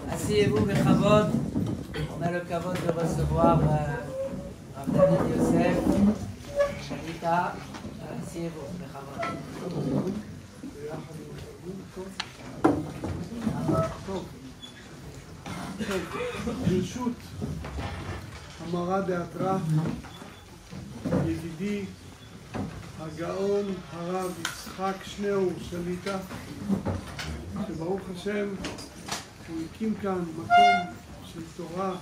Asseyez-vous, Bechavod. On a le kavod de recevoir Rav David Yosef, Shalita. Asseyez-vous, Bechavod. ברשות המרא דאתרא, ידידי הגאון הרב יצחק שניאור שליט"א, שברוך השם הוא הקים כאן מקום של תורה,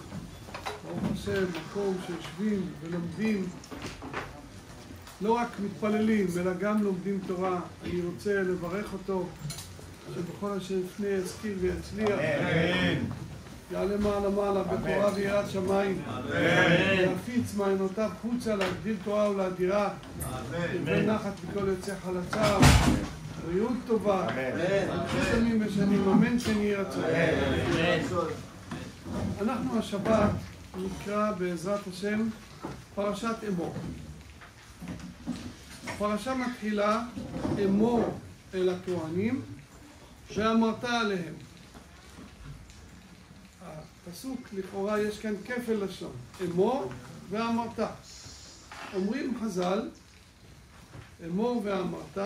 ברוך השם מקום שיושבים ולומדים, לא רק מתפללים אלא גם לומדים תורה. אני רוצה לברך אותו שבכל אשר יפנה ישכיל ויצליח, יעלה מעלה בתורה ויראת שמיים, להפיץ מעיינותיו חוצה, להגדיל תורה ולהדירה, ונחת מכל יוצא חלציו, בריאות טובה, שנים ושנים, אמן כן יהי רצון. אנחנו השבת נקרא בעזרת השם פרשת אמור. הפרשה מתחילה אמור אל הכהנים ואמרת עליהם. הפסוק לכאורה יש כאן כפל לשון, אמור ואמרת. אומרים חז"ל, אמור ואמרת,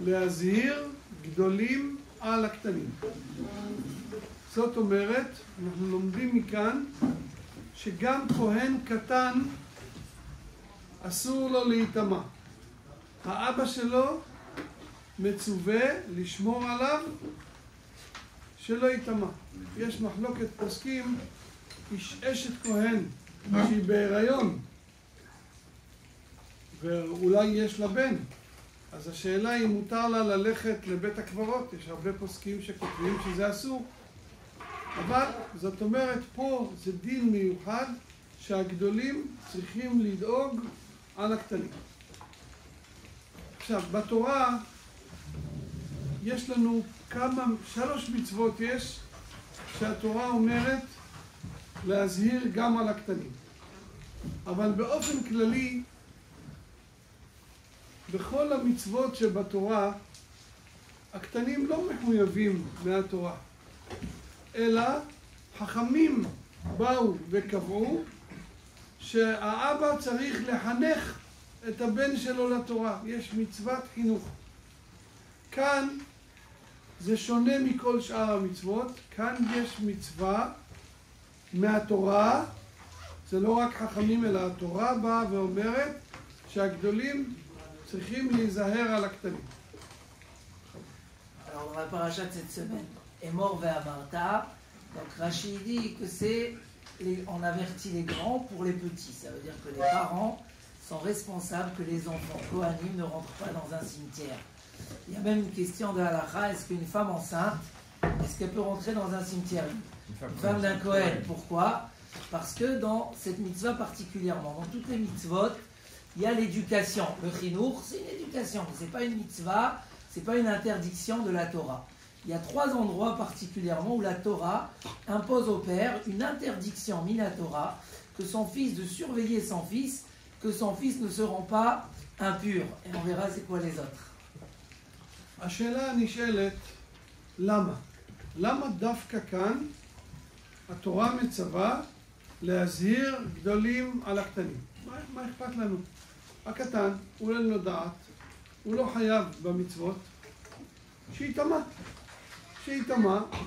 להזהיר גדולים על הקטנים. זאת אומרת, אנחנו לומדים מכאן שגם כהן קטן אסור לו להיטמע. האבא שלו מצווה לשמור עליו שלא ייטמע. יש מחלוקת פוסקים, אשת כהן שהיא בהיריון ואולי יש לה בן, אז השאלה היא מותר לה ללכת לבית הקברות. יש הרבה פוסקים שכותבים שזה אסור, אבל זאת אומרת פה זה דין מיוחד שהגדולים צריכים לדאוג על הקטנים. עכשיו בתורה יש לנו שלוש מצוות יש שהתורה אומרת להזהיר גם על הקטנים, אבל באופן כללי בכל המצוות שבתורה הקטנים לא מחויבים מהתורה, אלא חכמים באו וקבעו שהאבא צריך לחנך את הבן שלו לתורה. יש מצוות חינוך. כאן זה שונה מכל שאר המצוות. כאן יש מצווה מהתורה, זה לא רק חכמים אלא התורה באה ואומרת שהגדולים צריכים להיזהר על הקטנים. Alors dans la paracha de cette semaine, Emor ve'amarta, donc Rashi dit que c'est on avertit les grands pour les petits. Ça veut dire que les parents sont responsables que les enfants Kohanim ne rentrent pas dans un cimetière. Il y a même une question de halakha, est-ce qu'une femme enceinte, est-ce qu'elle peut rentrer dans un cimetière? Une femme d'un Kohen. Pourquoi? Parce que dans cette mitzvah particulièrement, dans toutes les mitzvot, il y a l'éducation. Le chinour, c'est une éducation, c'est pas une mitzvah, c'est pas une interdiction de la Torah. Il y a trois endroits particulièrement où la Torah impose au père une interdiction minatora, que son fils de surveiller son fils, que son fils ne se rend pas impur. Et on verra c'est quoi les autres. השאלה נשאלת, למה? למה דווקא כאן התורה מצווה להזהיר גדולים על הקטנים? מה אכפת לנו? הקטן, הוא אין לו דעת, הוא לא חייב במצוות, שיטמע,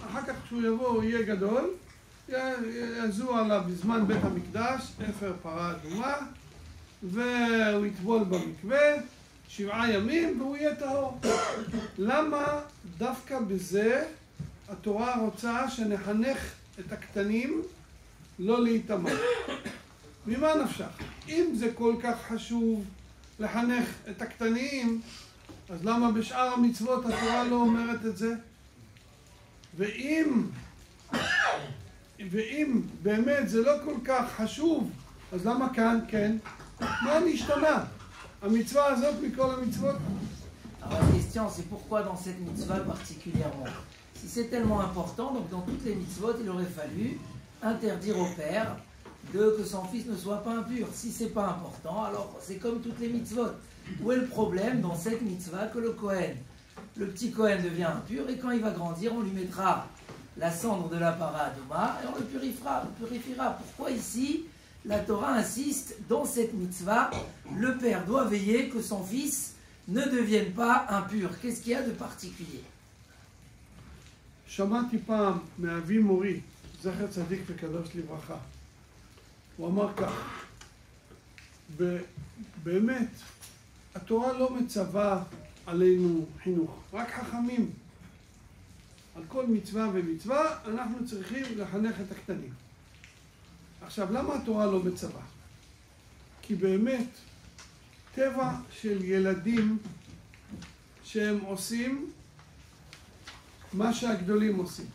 אחר כך כשהוא יבוא הוא יהיה גדול, יעזו עליו בזמן בית המקדש, אפר פרה אדומה, והוא יטבול במקווה 7 ימים והוא יהיה טהור. למה דווקא בזה התורה רוצה שנחנך את הקטנים לא להיטמע? ממה נפשך? אם זה כל כך חשוב לחנך את הקטנים, אז למה בשאר המצוות התורה לא אומרת את זה? ואם באמת זה לא כל כך חשוב, אז למה כאן כן? מה נשתנה? המצווה הזאת מכל המצוות? Alors la question, c'est pourquoi dans cette mitzvah particulièrement? Si c'est tellement important, donc dans toutes les mitzvot, il aurait fallu interdire au père que son fils ne soit pas impur. Si c'est pas important, alors c'est comme toutes les mitzvot. Où est le problème dans cette mitzvah que le Kohen, le petit Kohen devient impur et quand il va grandir, on lui mettra la cendre de la para adoma et on le purifiera. Pourquoi ici la Torah insiste dans cette mitzvah, le père doit veiller que son fils ne devienne pas impur. Qu'est-ce qu'il y a de particulier? שמעתי פעם מאבי מורי, זכר צדיק וקדוש לברכה. הוא אמר כך, באמת, התורה לא מצווה עלינו חינוך, רק חכמים. על כל מצווה ומצווה אנחנו צריכים לחנך את הקטנים. עכשיו, למה התורה לא מצווה? כי באמת, טבע של ילדים שהם עושים מה שהגדולים עושים.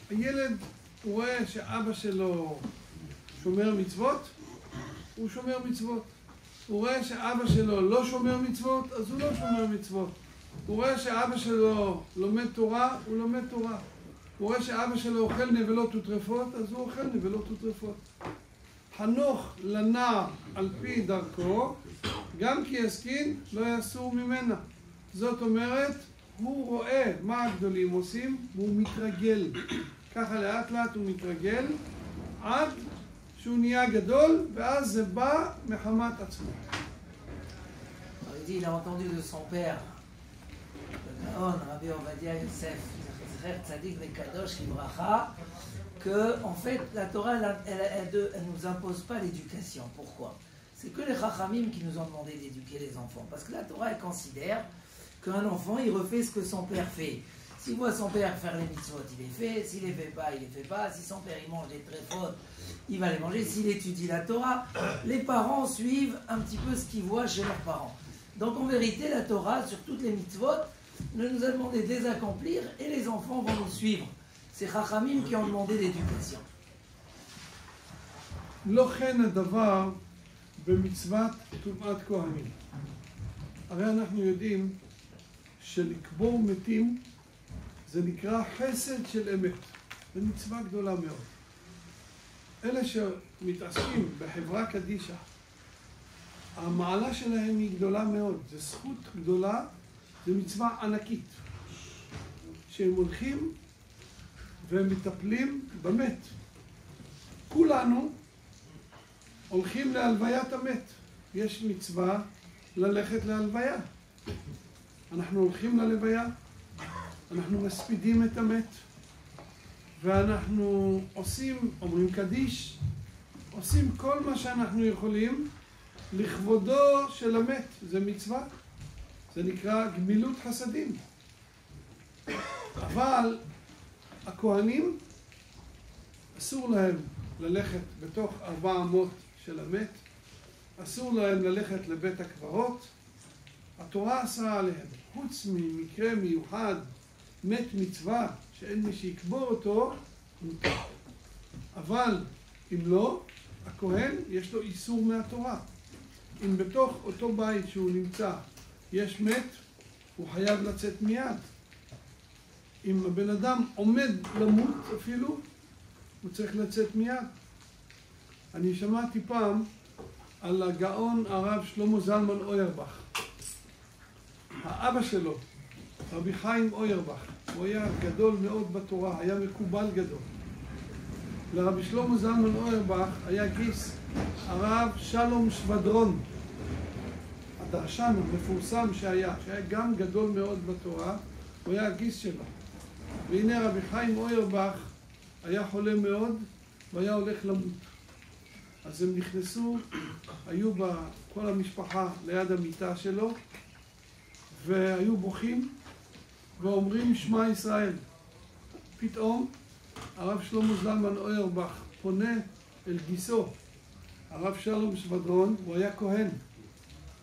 הילד, הוא רואה שאבא שלו שומר מצוות, הוא שומר מצוות. הוא רואה שאבא שלו לא שומר מצוות, אז הוא לא שומר מצוות. הוא רואה שאבא שלו לומד תורה, הוא לומד תורה. הוא רואה שאבא שלו אוכל נבלות וטרפות, אז הוא אוכל נבלות וטרפות. חנוך לנער על פי דרכו, גם כי יסכין לא יסור ממנה. זאת אומרת, הוא רואה מה הגדולים עושים, והוא מתרגל. ככה לאט לאט הוא מתרגל, עד שהוא נהיה גדול, ואז זה בא מחמת עצמו. Il a entendu de son père, le Gaon, Rabbi Ovadia Yosef, Zecher Tzadik Vekadosh Libracha, que en fait la Torah elle nous impose pas l'éducation. Pourquoi? C'est que les Chachamim qui nous ont demandé d'éduquer les enfants. Parce que la Torah elle considère qu'un enfant il refait ce que son père fait. S'il voit son père faire les mitzvot, il les fait. S'il les fait pas, il les fait pas. Si son père il mange des tréfotes, il va les manger. S'il étudie la Torah, les parents suivent un petit peu ce qu'ils voient chez leurs parents. Donc en vérité, la Torah, sur toutes les mitzvot, nous a demandé de les accomplir et les enfants vont nous suivre. C'est Chachamim qui ont demandé l'éducation. לא כן הדבר במצוות טומאת כהנים. הרי אנחנו יודעים שלקבור מתים זה נקרא חסד של אמת. זו מצווה גדולה מאוד. אלה שמתעסקים בחברה קדישא, המעלה שלהם היא גדולה מאוד. זו זכות גדולה, זו מצווה ענקית. שהם הולכים והם מטפלים במת. כולנו הולכים להלוויית המת. יש מצווה ללכת להלוויה. אנחנו הולכים ללוויה, אנחנו מספידים את המת, ואנחנו עושים, אומרים קדיש, עושים כל מה שאנחנו יכולים לכבודו של המת. זה מצווה, זה נקרא גמילות חסדים. אבל הכהנים אסור להם ללכת בתוך 400 של המת, אסור להם ללכת לבית הקברות. התורה אסרה עליהם, חוץ ממקרה מיוחד, מת מצווה, שאין מי שיקבור אותו, מותר. אבל אם לא, הכהן יש לו איסור מהתורה. אם בתוך אותו בית שהוא נמצא יש מת, הוא חייב לצאת מיד. אם הבן אדם עומד למות אפילו, הוא צריך לצאת מיד. אני שמעתי פעם על הגאון הרב שלמה זלמן אוירבך. האבא שלו, רבי חיים אוירבך, הוא היה גדול מאוד בתורה, היה מקובל גדול. לרבי שלמה זלמן אוירבך היה גיס הרב שלום שבדרון, הדרשן המפורסם שהיה גם גדול מאוד בתורה, הוא היה הגיס שלו. והנה רבי חיים אוירבך היה חולה מאוד והיה הולך למות. אז הם נכנסו, היו כל המשפחה ליד המיטה שלו, והיו בוכים ואומרים שמע ישראל. פתאום הרב שלמה זלמן אוירבך פונה אל גיסו, הרב שלום שבדרון, הוא היה כהן.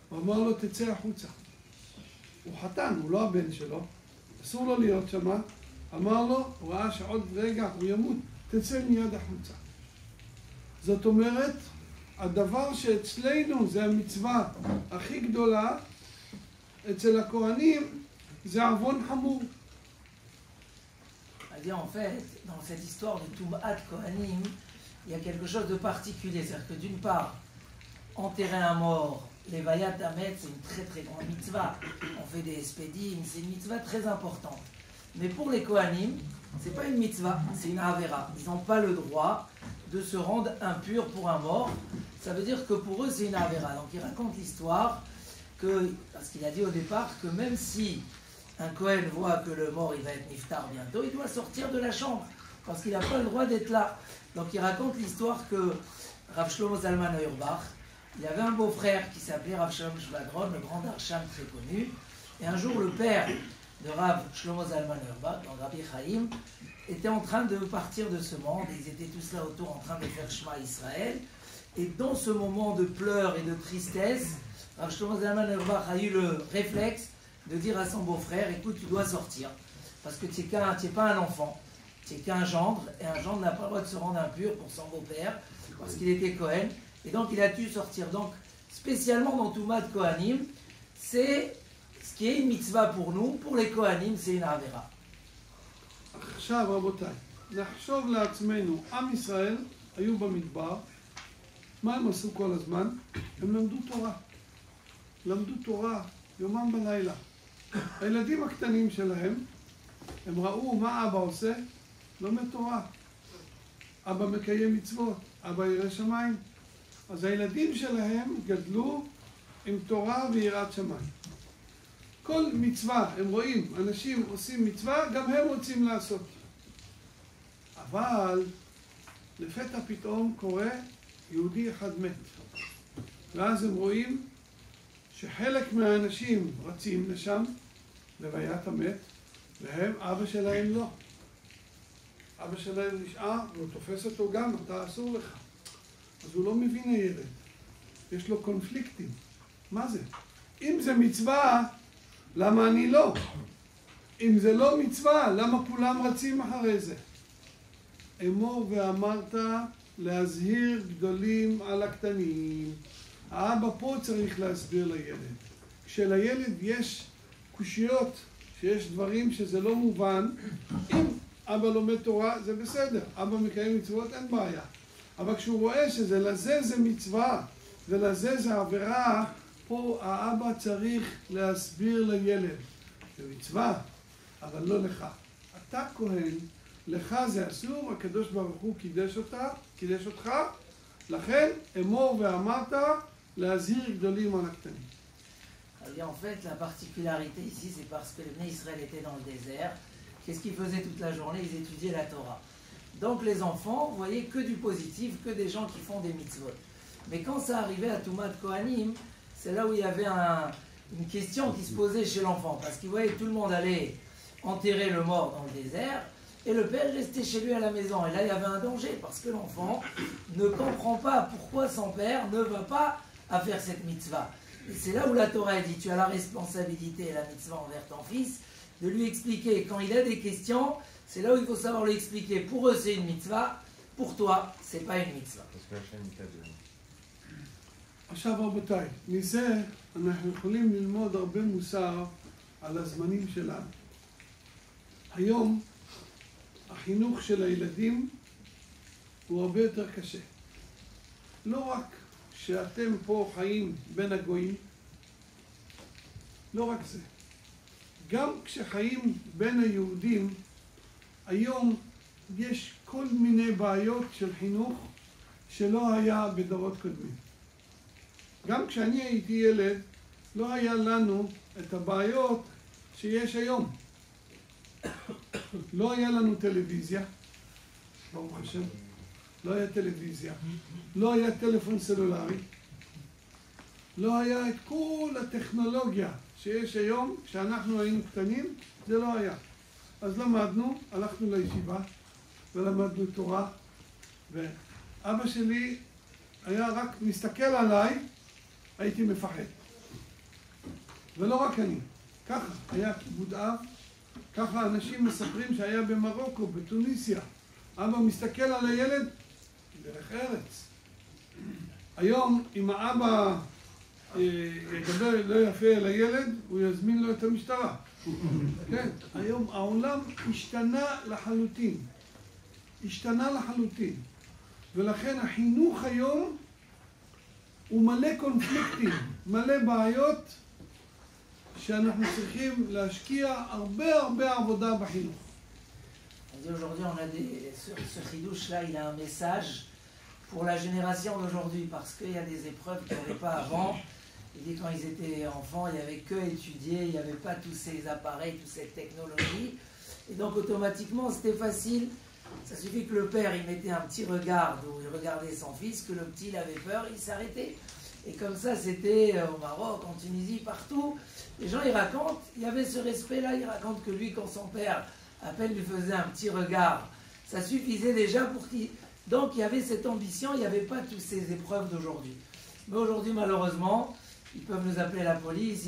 הוא אמר לו תצא החוצה. הוא חתן, הוא לא הבן שלו, אסור לו להיות שמה. אמר לו, הוא ראה שעוד רגע הוא ימות, תצא מיד החוצה. זאת אומרת, הדבר שאצלנו זה המצווה הכי גדולה, אצל הכהנים זה עוון חמור. En fait, dans cette histoire de Tumat Kohanim, il y a quelque chose de particulier. C'est-à-dire que d'une part, enterrer un mort, les Vayat Hamet, c'est une très très grande mitzvah. On fait des espédim, c'est une mitzvah très importante. Mais pour les Kohanim, c'est pas une mitzvah, c'est une avera. Ils n'ont pas le droit de se rendre impurs pour un mort. Ça veut dire que pour eux, c'est une avera. Donc il raconte l'histoire que, parce qu'il a dit au départ que même si un Kohen voit que le mort il va être niftar bientôt, il doit sortir de la chambre parce qu'il n'a pas le droit d'être là. Donc il raconte l'histoire que Rav Shlomo Zalman Auerbach, il avait un beau-frère qui s'appelait Rav Shalom Shvadron, le grand Darshan très connu. Et un jour, le père de Rav Shlomo Zalman Auerbach, donc Rabbi Chaim, était en train de partir de ce monde. Ils étaient tous là autour en train de faire Shema Israël. Et dans ce moment de pleurs et de tristesse, Rav Shlomo Zalman Auerbach a eu le réflexe de dire à son beau-frère, écoute, tu dois sortir, parce que tu n'es pas un enfant, tu n'es qu'un gendre, et un gendre n'a pas le droit de se rendre impur pour son beau-père, parce qu'il était Kohen, et donc il a dû sortir. Donc, spécialement dans Tumat Kohanim, c'est ce qui est une mitzvah pour nous, pour les Kohanim, c'est une avera. עכשיו רבותיי, נחשוב לעצמנו, עם ישראל היו במדבר, מה הם עשו כל הזמן? הם למדו תורה. למדו תורה יומם בלילה. הילדים הקטנים שלהם, הם ראו מה אבא עושה, לומד תורה. אבא מקיים מצוות, אבא ירא שמיים. אז הילדים שלהם גדלו עם תורה ויראת שמיים. כל מצווה, הם רואים, אנשים עושים מצווה, גם הם רוצים לעשות. אבל לפתע פתאום קורה, יהודי אחד מת. ואז הם רואים שחלק מהאנשים רצים לשם, לוויית המת, והם, אבא שלהם לא. אבא שלהם נשאר, והוא תופס אותו גם, אתה אסור לך. אז הוא לא מבין הילד. יש לו קונפליקטים. מה זה? אם זה מצווה, למה אני לא? אם זה לא מצווה, למה כולם רצים אחרי זה? אמור ואמרת להזהיר גדולים על הקטנים. האבא פה צריך להסביר לילד. כשלילד יש קושיות, שיש דברים שזה לא מובן, אם אבא לומד תורה זה בסדר, אבא מקיים מצוות אין בעיה. אבל כשהוא רואה שזה לזה זה מצווה ולזה זה עבירה, פה האבא צריך להסביר לילד. זה מצווה, אבל לא לך. אתה כהן, לך זה אסור, הקדוש ברוך הוא קידש אותך, לכן אמור ואמרת להזהיר גדולים על הקטנים. En fait, la particularité ici, c'est parce que les Bnei Israël étaient dans le désert. Qu'est-ce qu'ils faisaient toute la journée? Ils étudiaient la Torah. Donc les enfants voyaient que du positif, que des gens qui font des mitzvot. Mais quand ça arrivait à Tumat Kohanim, c'est là où il y avait une question qui se posait chez l'enfant. Parce qu'il voyait tout le monde aller enterrer le mort dans le désert, et le père restait chez lui à la maison. Et là, il y avait un danger, parce que l'enfant ne comprend pas pourquoi son père ne va pas à faire cette mitzvah. Et c'est là où la Torah dit, tu as la responsabilité et la mitzvah envers ton fils, de lui expliquer. Quand il a des questions, c'est là où il faut savoir lui expliquer. Pour eux, c'est une mitzvah. Pour toi, c'est pas une mitzvah. עכשיו רבותיי, מזה אנחנו יכולים ללמוד הרבה מוסר על הזמנים שלנו. היום החינוך של הילדים הוא הרבה יותר קשה. לא רק שאתם פה חיים בין הגויים, לא רק זה. גם כשחיים בין היהודים, היום יש כל מיני בעיות של חינוך שלא היה בדורות קודמים. גם כשאני הייתי ילד, לא היה לנו את הבעיות שיש היום. לא היה לנו טלוויזיה, ברוך השם, לא היה טלוויזיה, לא היה טלפון סלולרי, לא היה את כל הטכנולוגיה שיש היום, כשאנחנו היינו קטנים, זה לא היה. אז למדנו, הלכנו לישיבה ולמדנו תורה, ואבא שלי היה רק מסתכל עליי, הייתי מפחד. ולא רק אני, ככה היה כיבוד אב, ככה אנשים מספרים שהיה במרוקו, בתוניסיה. אבא מסתכל על הילד, דרך ארץ. היום אם האבא ידבר לא יפה אל הילד, הוא יזמין לו את המשטרה. כן, היום העולם השתנה לחלוטין. השתנה לחלוטין. ולכן החינוך היום הוא מלא קונפליקטים, מלא בעיות שאנחנו צריכים להשקיע הרבה עבודה בחינוך. Aujourd'hui, on a ce chidouche-là, il a un message pour la génération d'aujourd'hui, parce qu'il y a des épreuves qu'il n'y avait pas avant. Il dit quand ils étaient enfants, il n'y avait que étudier, il n'y avait pas tous ces appareils, toutes ces technologies. Et donc automatiquement, c'était facile. Ça suffit que le père, il mettait un petit regard, où il regardait son fils, que le petit, il avait peur, il s'arrêtait. Et comme ça, c'était au Maroc, en Tunisie, partout. Les gens, ils racontent, il y avait ce respect-là, ils racontent que lui, quand son père, à peine lui faisait un petit regard, ça suffisait déjà pour qu'il... Donc, il y avait cette ambition, il n'y avait pas toutes ces épreuves d'aujourd'hui. Mais aujourd'hui, malheureusement, ils peuvent nous appeler la police,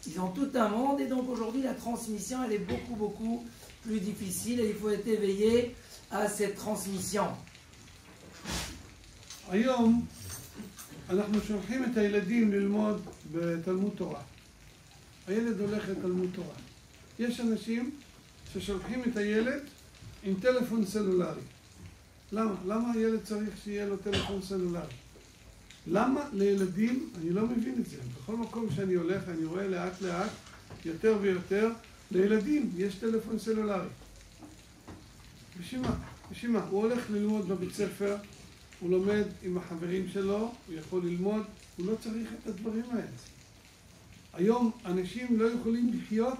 ils ont tout un monde, et donc aujourd'hui, la transmission, elle est beaucoup plus difficile, et il faut être éveillé à cette transmission. היום אנחנו שולחים את הילדים ללמוד בתלמוד תורה. הילד הולך לתלמוד תורה. יש אנשים ששולחים את הילד עם טלפון סלולרי. למה? למה הילד צריך שיהיה לו טלפון סלולרי? למה לילדים? אני לא מבין את זה. בכל מקום שאני הולך אני רואה לאט לאט יותר ויותר לילדים יש טלפון סלולרי. בשביל מה? בשביל מה? הוא הולך ללמוד בבית ספר, הוא לומד עם החברים שלו, הוא יכול ללמוד, הוא לא צריך את הדברים האלה. היום אנשים לא יכולים לחיות,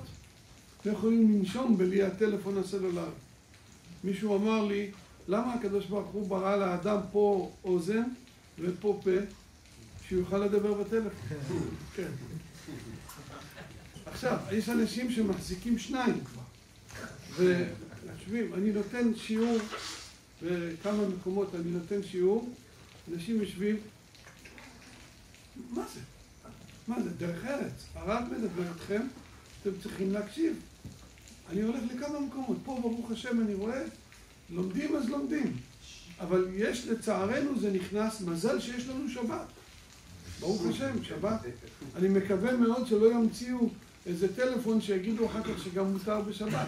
לא יכולים לנשום בלי הטלפון הסלולרי. מישהו אמר לי, למה הקדוש ברוך הוא ברא לאדם פה אוזן ופה פה, שיוכל לדבר בטלפון? כן. עכשיו, יש אנשים שמחזיקים שניים כבר. וחושבים, אני נותן שיעור, בכמה מקומות אני נותן שיעור, אנשים יושבים, מה זה? מה זה? דרך ארץ. הרב מדבר אתכם, אתם צריכים להקשיב. אני הולך לכמה מקומות, פה ברוך השם אני רואה, לומדים אז לומדים. אבל יש לצערנו זה נכנס, מזל שיש לנו שבת. ברוך השם, שבת. אני מקווה מאוד שלא ימציאו איזה טלפון שיגידו אחר כך שגם מותר בשבת.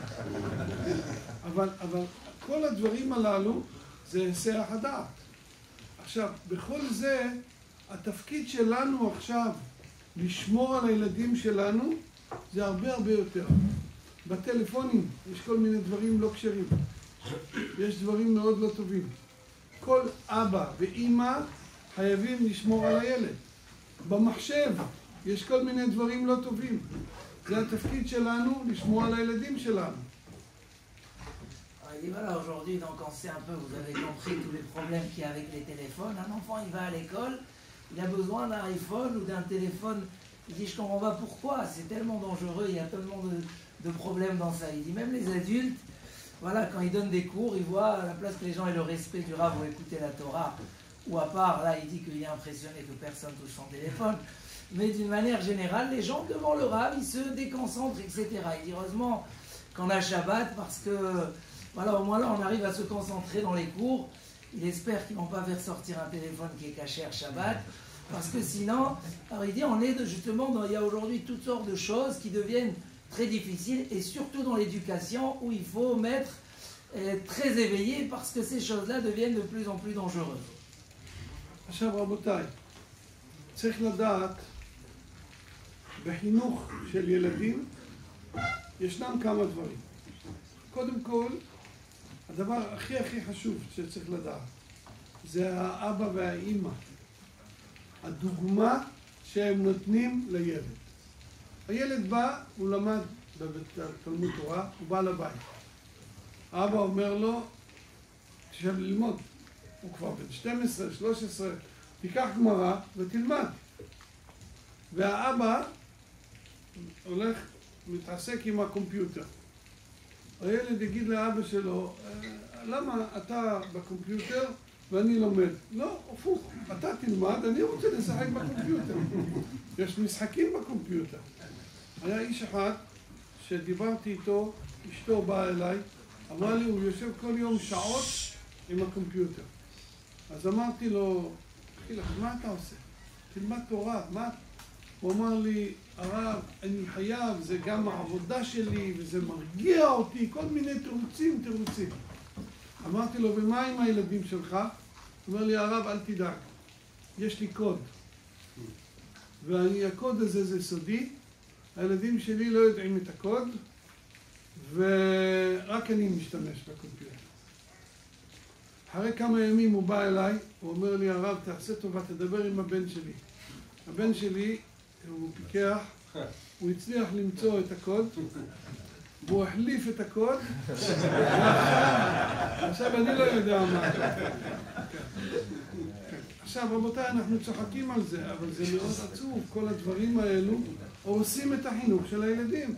אבל כל הדברים הללו זה היסח הדעת. עכשיו, בכל זה, התפקיד שלנו עכשיו לשמור על הילדים שלנו זה הרבה יותר. בטלפונים יש כל מיני דברים לא כשרים. יש דברים מאוד לא טובים. כל אבא ואמא חייבים לשמור על הילד. במחשב יש כל מיני דברים לא טובים. זה התפקיד שלנו לשמור על הילדים שלנו. Et voilà, aujourd'hui, donc on sait un peu, vous avez compris tous les problèmes qu'il y a avec les téléphones. Un enfant, il va à l'école, il a besoin d'un iPhone ou d'un téléphone. Il dit, je comprends pas pourquoi, c'est tellement dangereux, il y a tellement de problèmes dans ça. Il dit, même les adultes, voilà, quand ils donnent des cours, ils voient, à la place que les gens aient le respect du Rav ou écouter la Torah, ou à part, là, il dit qu'il est impressionné que personne touche son téléphone. Mais d'une manière générale, les gens devant le Rav, ils se déconcentrent, etc. Il dit, heureusement qu'on a Shabbat, parce que, voilà, au moins là, on arrive à se concentrer dans les cours. Il espère qu'ils ne vont pas faire sortir un téléphone qui est caché à Shabbat, parce que sinon, alors il dit, on est justement, il y a aujourd'hui toutes sortes de choses qui deviennent très difficiles, et surtout dans l'éducation, où il faut être très éveillé, parce que ces choses-là deviennent de plus en plus dangereuses. עכשיו רבותיי, צריך לדעת, בחינוך של ילדים ישנם כמה דברים. קודם כל, הדבר הכי חשוב שצריך לדעת, זה האבא והאימא. הדוגמה שהם נותנים לילד. הילד בא, הוא למד בתלמוד תורה, הוא בא לבית. האבא אומר לו, תשב ללמוד. הוא כבר בן 12, 13, תיקח גמרא ותלמד. והאבא הולך, מתעסק עם הקומפיוטר. הילד יגיד לאבא שלו, למה אתה בקומפיוטר ואני לומד? לא, הפוך, אתה תלמד, אני רוצה לשחק בקומפיוטר. יש משחקים בקומפיוטר. היה איש אחד שדיברתי איתו, אשתו באה אליי, אמרה לי, הוא יושב כל יום שעות עם הקומפיוטר. אז אמרתי לו, מה אתה עושה? תלמד תורה, מה? הוא אמר לי, הרב, אני חייב, זה גם העבודה שלי, וזה מרגיע אותי, כל מיני תירוצים. אמרתי לו, ומה עם הילדים שלך? הוא אומר לי, הרב, אל תדאג, יש לי קוד. והקוד הזה זה סודי, הילדים שלי לא יודעים את הקוד, ורק אני משתמש בקומפיוטר. אחרי כמה ימים הוא בא אליי, הוא אומר לי, הרב, תעשה טובה, תדבר עם הבן שלי. הבן שלי, הוא פיקח, הוא הצליח למצוא את הקוד, והוא החליף את הקוד, ועכשיו אני לא יודע מה. עכשיו, רבותיי, אנחנו צוחקים על זה, אבל זה מאוד עצוב. כל הדברים האלו הורסים את החינוך של הילדים.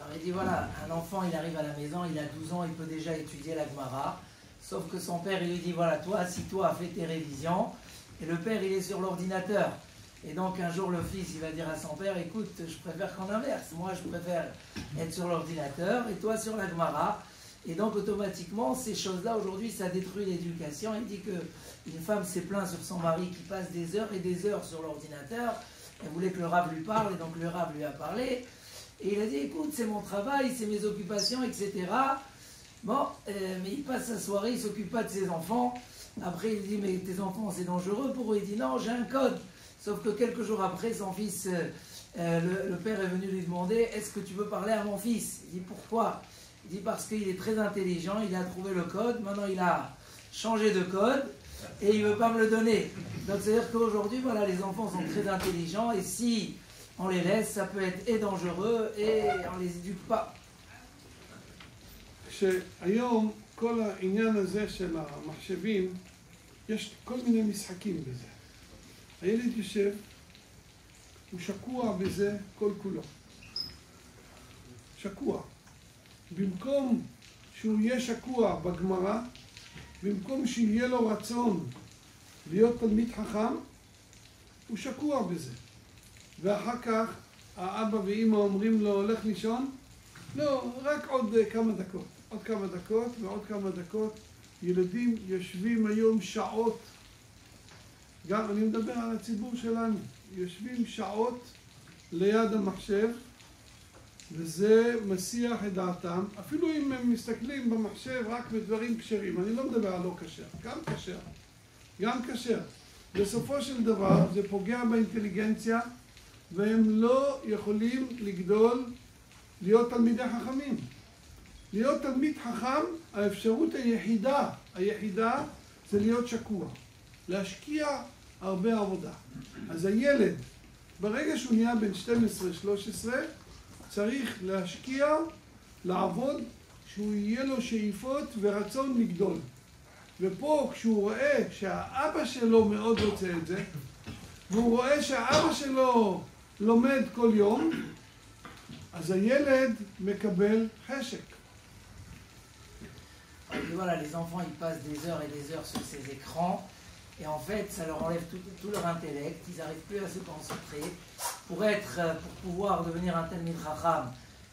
Alors il dit voilà, un enfant il arrive à la maison, il a 12 ans, il peut déjà étudier la Gemara, sauf que son père il lui dit voilà, toi assis-toi, fais tes révisions, et le père il est sur l'ordinateur. Et donc un jour le fils il va dire à son père, écoute, je préfère qu'on inverse, moi je préfère être sur l'ordinateur et toi sur la Gemara. Et donc automatiquement ces choses-là aujourd'hui ça détruit l'éducation. Il dit que une femme s'est plainte sur son mari qui passe des heures et des heures sur l'ordinateur. Elle voulait que le Rav lui parle et donc le Rav lui a parlé. Et il a dit, écoute, c'est mon travail, c'est mes occupations, etc. Bon, mais il passe sa soirée, il ne s'occupe pas de ses enfants. Après, il dit, mais tes enfants, c'est dangereux pour eux. Il dit, non, j'ai un code. Sauf que quelques jours après, son fils, le père est venu lui demander, est-ce que tu veux parler à mon fils? Il dit, pourquoi? Il dit, parce qu'il est très intelligent, il a trouvé le code, maintenant il a changé de code et il ne veut pas me le donner. Donc, c'est-à-dire qu'aujourd'hui, voilà, les enfants sont très intelligents et si on les laisse, ça peut être et dangereux et on les éduque pas. שהיום כל העניין הזה של המחשבים, יש כל מיני משחקים בזה. הילד יושב, הוא שקוע בזה כל כולו. שקוע. במקום שהוא יהיה שקוע בגמרא, במקום שיהיה לו רצון להיות תלמיד חכם, הוא שקוע בזה. ואחר כך האבא ואמא אומרים לו, הולך לישון? לא, רק עוד כמה דקות. עוד כמה דקות ועוד כמה דקות. ילדים יושבים היום שעות, גם אני מדבר על הציבור שלנו, יושבים שעות ליד המחשב, וזה מסיח את דעתם, אפילו אם הם מסתכלים במחשב רק בדברים כשרים, אני לא מדבר על לא כשר, גם כשר. בסופו של דבר זה פוגע באינטליגנציה, והם לא יכולים לגדול להיות תלמידי חכמים. להיות תלמיד חכם, האפשרות היחידה זה להיות שקוע. להשקיע הרבה עבודה. אז הילד, ברגע שהוא נהיה בין 12-13, צריך להשקיע, לעבוד, שהוא יהיה לו שאיפות ורצון לגדול. ופה כשהוא רואה שהאבא שלו מאוד רוצה את זה, והוא רואה שהאבא שלו לומד כל יום, אז הילד מקבל חשק. Et voilà, les enfants ils passent des heures et des heures sur ces écrans et en fait ça leur enlève tout leur intellect, ils n'arrivent plus à se concentrer. Pour pouvoir devenir un Talmid Chacham,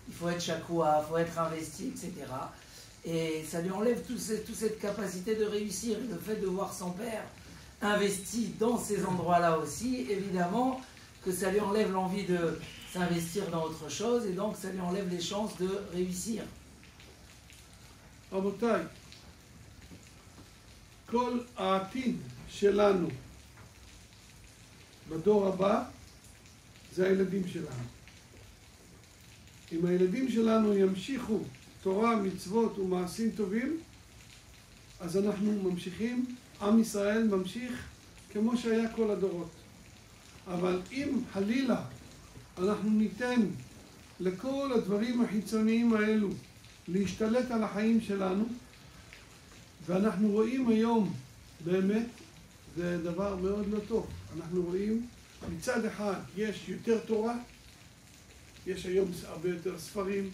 il faut être shakoua, il faut être investi, etc. Et ça lui enlève toute cette capacité de réussir. Et le fait de voir son père investi dans ces endroits-là aussi, évidemment que ça lui enlève l'envie de s'investir dans autre chose et donc ça lui enlève les chances de réussir. רבותיי, כל העתיד שלנו בדור הבא זה הילדים שלנו. אם הילדים שלנו ימשיכו תורה, מצוות ומעשים טובים, אז אנחנו ממשיכים, עם ישראל ממשיך כמו שהיה כל הדורות. אבל אם חלילה אנחנו ניתן לכל הדברים החיצוניים האלו להשתלט על החיים שלנו, ואנחנו רואים היום באמת, זה דבר מאוד לא טוב. אנחנו רואים מצד אחד יש יותר תורה, יש היום הרבה יותר ספרים,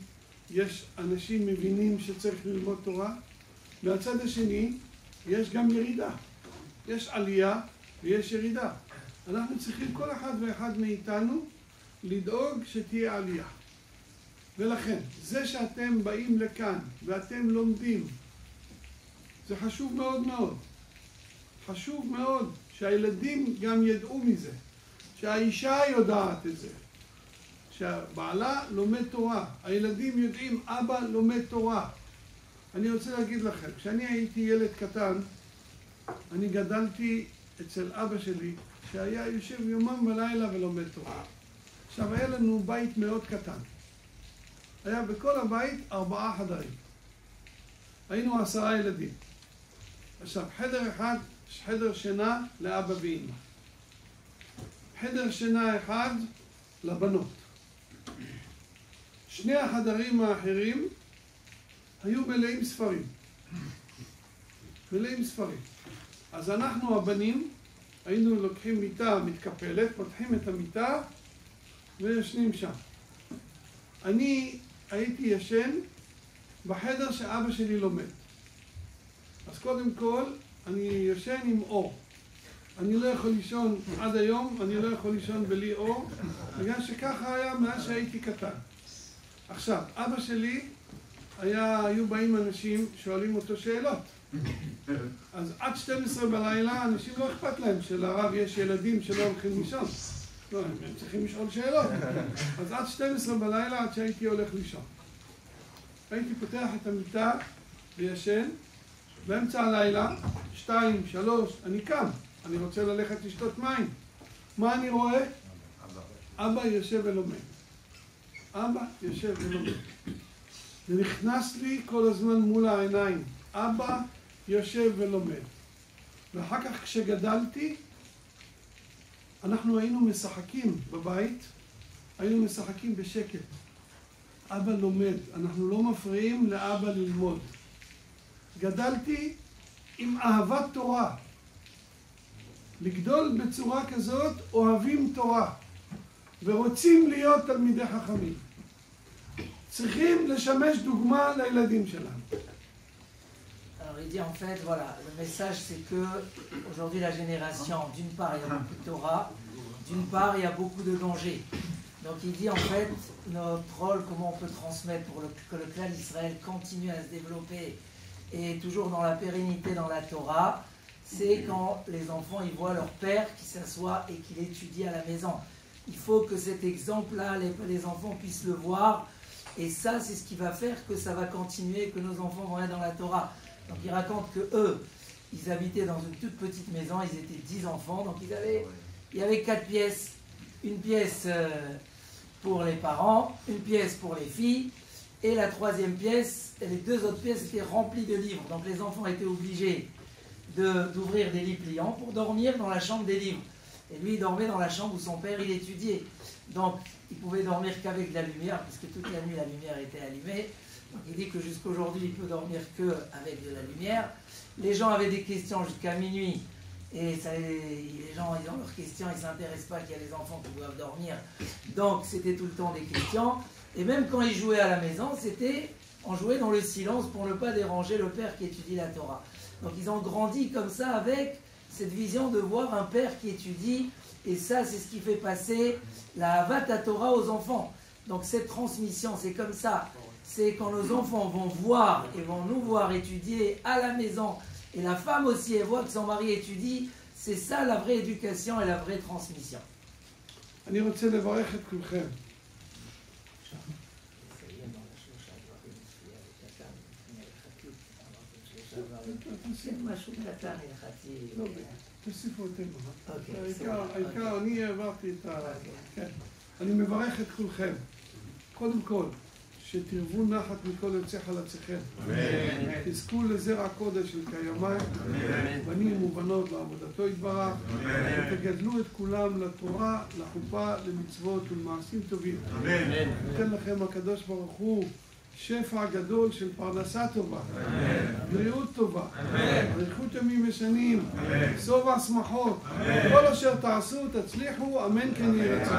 יש אנשים מבינים שצריך ללמוד תורה, מהצד השני יש גם ירידה, יש עלייה ויש ירידה. אנחנו צריכים כל אחד ואחד מאיתנו לדאוג שתהיה עלייה. ולכן, זה שאתם באים לכאן ואתם לומדים, זה חשוב מאוד מאוד. חשוב מאוד שהילדים גם ידעו מזה, שהאישה יודעת את זה, שהבעלה לומד תורה, הילדים יודעים אבא לומד תורה. אני רוצה להגיד לכם, כשאני הייתי ילד קטן, אני גדלתי אצל אבא שלי שהיה יושב יומם ולילה ולומד תורה. עכשיו היה לנו בית מאוד קטן, היה בכל הבית 4 חדרים, היינו 10 ילדים. עכשיו חדר אחד, חדר שינה לאבא ואמא, חדר שינה אחד לבנות. 2 החדרים האחרים היו מלאים ספרים. מלאים ספרים. אז אנחנו הבנים היינו לוקחים מיטה מתקפלת, פותחים את המיטה וישנים שם. אני הייתי ישן בחדר שאבא שלי לומד. אז קודם כל אני ישן עם אור. אני לא יכול לישון עד היום, אני לא יכול לישון בלי אור, בגלל שככה היה מאז שהייתי קטן. עכשיו, אבא שלי היו באים אנשים שואלים אותו שאלות. אז עד 12 בלילה אנשים לא אכפת להם שלרב יש ילדים שלא הולכים לישון. לא, הם צריכים לשאול שאלות. אז עד 12 בלילה עד שהייתי הולך לישון. הייתי פותח את המיטה וישן, באמצע הלילה, 2, 3, אני קם. אני רוצה ללכת לשתות מים. מה אני רואה? אבא יושב ולומד. אבא יושב ולומד. זה נכנס לי כל הזמן מול העיניים. אבא יושב ולומד. ואחר כך כשגדלתי, אנחנו היינו משחקים בבית, היינו משחקים בשקט. אבא לומד, אנחנו לא מפריעים לאבא ללמוד. גדלתי עם אהבת תורה. לגדול בצורה כזאת, אוהבים תורה, ורוצים להיות תלמידי חכמים. צריכים לשמש דוגמה לילדים שלנו. Alors il dit en fait, voilà, le message c'est que aujourd'hui la génération, d'une part il y a beaucoup de Torah, d'une part il y a beaucoup de dangers. Donc il dit en fait, notre rôle, comment on peut transmettre pour que le clan d'Israël continue à se développer et toujours dans la pérennité dans la Torah, c'est quand les enfants ils voient leur père qui s'assoit et qui étudie à la maison. Il faut que cet exemple-là, les enfants puissent le voir, et ça c'est ce qui va faire que ça va continuer, que nos enfants vont être dans la Torah. Donc il raconte que eux, ils habitaient dans une toute petite maison, ils étaient 10 enfants, donc il y avait 4 pièces, une pièce pour les parents, une pièce pour les filles, et la 3e pièce, et les 2 autres pièces étaient remplies de livres. Donc les enfants étaient obligés d'ouvrir des lits pliants pour dormir dans la chambre des livres. Et lui, il dormait dans la chambre où son père, il étudiait. Donc, il pouvait dormir qu'avec la lumière, puisque toute la nuit, la lumière était allumée. Donc, il dit que jusqu'aujourd'hui, il peut dormir qu'avec de la lumière. Les gens avaient des questions jusqu'à minuit. Et ça, les gens, ils ont leurs questions, ils ne s'intéressent pas qu'il y a les enfants qui doivent dormir. Donc, c'était tout le temps des questions. Et même quand ils jouaient à la maison, on jouait dans le silence pour ne pas déranger le père qui étudie la Torah. Donc, ils ont grandi comme ça avec cette vision de voir un père qui étudie, et ça c'est ce qui fait passer la Havat Torah aux enfants. Donc cette transmission, c'est comme ça, c'est quand nos enfants vont voir et vont nous voir étudier à la maison, et la femme aussi elle voit que son mari étudie, c'est ça la vraie éducation et la vraie transmission. אני רוצה לברך את כולכם. משהו קטן הלכתי. לא, תוסיפו אתם. העיקר, אני העברתי את ה... כן. אני מברך את כולכם. קודם כל, שתרבו נחת מכל יוצא חלציכם. תזכו לזרע קודש של קיימי, בנים ובנות לעבודתו יתברך, ותגדלו את כולם לתורה, לחופה, למצוות ולמעשים טובים. ניתן לכם הקדוש ברוך הוא שפע גדול של פרנסה טובה, בריאות טובה, אריכות ימים ושנים, שובע שמחות, כל אשר תעשו תצליחו, אמן כן יהי רצון.